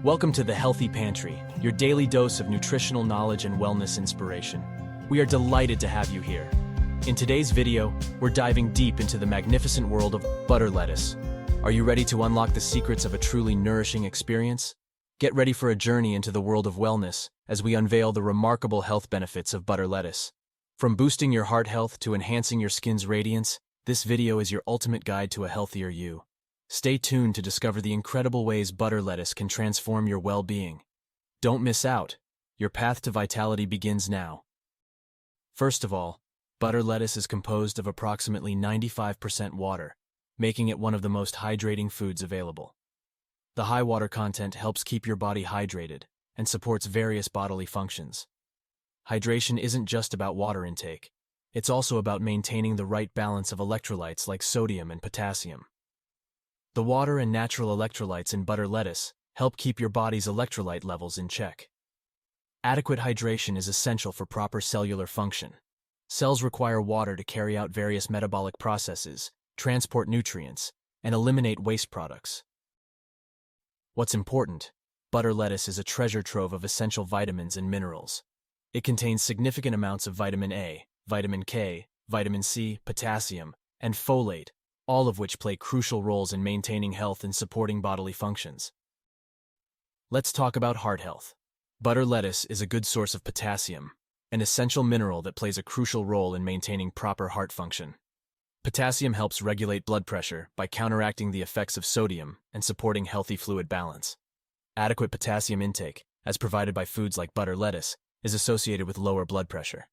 Welcome to the Healthy Pantry, your daily dose of nutritional knowledge and wellness inspiration. We are delighted to have you here. In today's video, we're diving deep into the magnificent world of butter lettuce. Are you ready to unlock the secrets of a truly nourishing experience? Get ready for a journey into the world of wellness as we unveil the remarkable health benefits of butter lettuce. From boosting your heart health to enhancing your skin's radiance, this video is your ultimate guide to a healthier you. Stay tuned to discover the incredible ways butter lettuce can transform your well-being. Don't miss out. Your path to vitality begins now. First of all, butter lettuce is composed of approximately 95% water, making it one of the most hydrating foods available. The high water content helps keep your body hydrated and supports various bodily functions. Hydration isn't just about water intake. It's also about maintaining the right balance of electrolytes like sodium and potassium. The water and natural electrolytes in butter lettuce help keep your body's electrolyte levels in check. Adequate hydration is essential for proper cellular function. Cells require water to carry out various metabolic processes, transport nutrients, and eliminate waste products. What's important? Butter lettuce is a treasure trove of essential vitamins and minerals. It contains significant amounts of vitamin A, vitamin K, vitamin C, potassium, and folate, all of which play crucial roles in maintaining health and supporting bodily functions. Let's talk about heart health. Butter lettuce is a good source of potassium, an essential mineral that plays a crucial role in maintaining proper heart function. Potassium helps regulate blood pressure by counteracting the effects of sodium and supporting healthy fluid balance. Adequate potassium intake, as provided by foods like butter lettuce, is associated with lower blood pressure.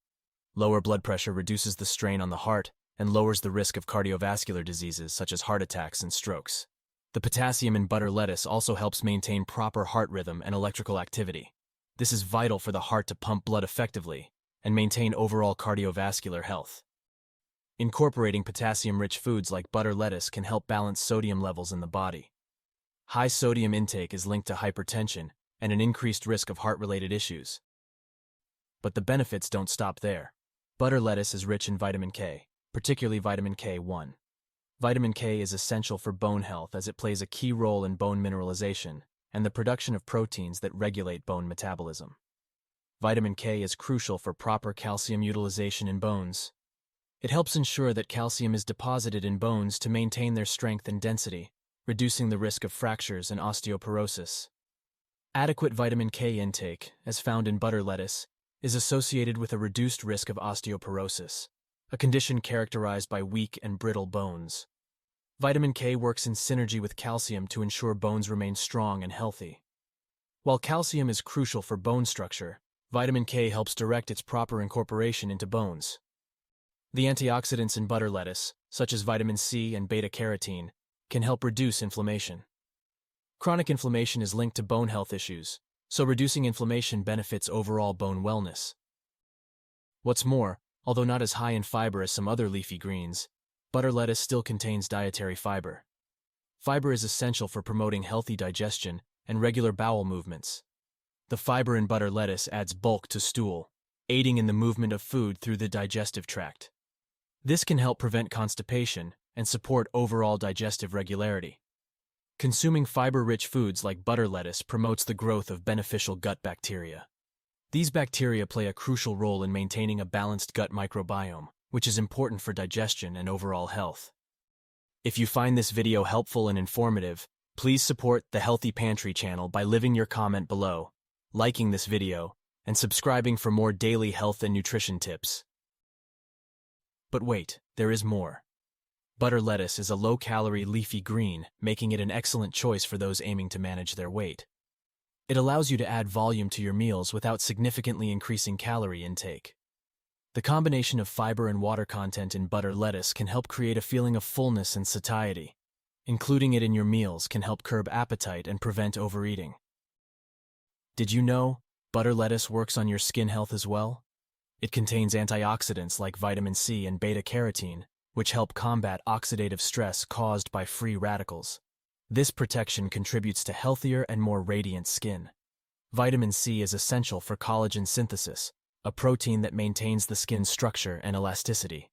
Lower blood pressure reduces the strain on the heart and lowers the risk of cardiovascular diseases such as heart attacks and strokes. The potassium in butter lettuce also helps maintain proper heart rhythm and electrical activity. This is vital for the heart to pump blood effectively and maintain overall cardiovascular health. Incorporating potassium-rich foods like butter lettuce can help balance sodium levels in the body. High sodium intake is linked to hypertension and an increased risk of heart-related issues. But the benefits don't stop there. Butter lettuce is rich in vitamin K, particularly vitamin K1. Vitamin K is essential for bone health as it plays a key role in bone mineralization and the production of proteins that regulate bone metabolism. Vitamin K is crucial for proper calcium utilization in bones. It helps ensure that calcium is deposited in bones to maintain their strength and density, reducing the risk of fractures and osteoporosis. Adequate vitamin K intake, as found in butter lettuce, is associated with a reduced risk of osteoporosis, a condition characterized by weak and brittle bones. Vitamin K works in synergy with calcium to ensure bones remain strong and healthy. While calcium is crucial for bone structure, vitamin K helps direct its proper incorporation into bones. The antioxidants in butter lettuce, such as vitamin C and beta-carotene, can help reduce inflammation. Chronic inflammation is linked to bone health issues, so reducing inflammation benefits overall bone wellness. What's more, although not as high in fiber as some other leafy greens, butter lettuce still contains dietary fiber. Fiber is essential for promoting healthy digestion and regular bowel movements. The fiber in butter lettuce adds bulk to stool, aiding in the movement of food through the digestive tract. This can help prevent constipation and support overall digestive regularity. Consuming fiber-rich foods like butter lettuce promotes the growth of beneficial gut bacteria. These bacteria play a crucial role in maintaining a balanced gut microbiome, which is important for digestion and overall health. If you find this video helpful and informative, please support the Healthy Pantry channel by leaving your comment below, liking this video, and subscribing for more daily health and nutrition tips. But wait, there is more. Butter lettuce is a low-calorie leafy green, making it an excellent choice for those aiming to manage their weight. It allows you to add volume to your meals without significantly increasing calorie intake. The combination of fiber and water content in butter lettuce can help create a feeling of fullness and satiety. Including it in your meals can help curb appetite and prevent overeating. Did you know butter lettuce works on your skin health as well? It contains antioxidants like vitamin C and beta-carotene, which help combat oxidative stress caused by free radicals. This protection contributes to healthier and more radiant skin. Vitamin C is essential for collagen synthesis, a protein that maintains the skin's structure and elasticity.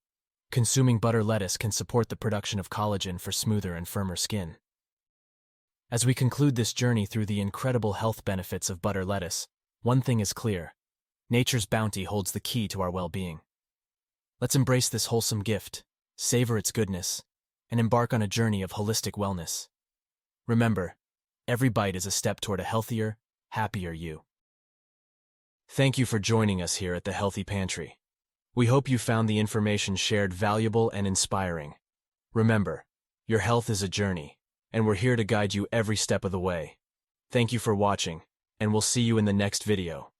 Consuming butter lettuce can support the production of collagen for smoother and firmer skin. As we conclude this journey through the incredible health benefits of butter lettuce, one thing is clear: nature's bounty holds the key to our well-being. Let's embrace this wholesome gift, savor its goodness, and embark on a journey of holistic wellness. Remember, every bite is a step toward a healthier, happier you. Thank you for joining us here at the Healthy Pantry. We hope you found the information shared valuable and inspiring. Remember, your health is a journey, and we're here to guide you every step of the way. Thank you for watching, and we'll see you in the next video.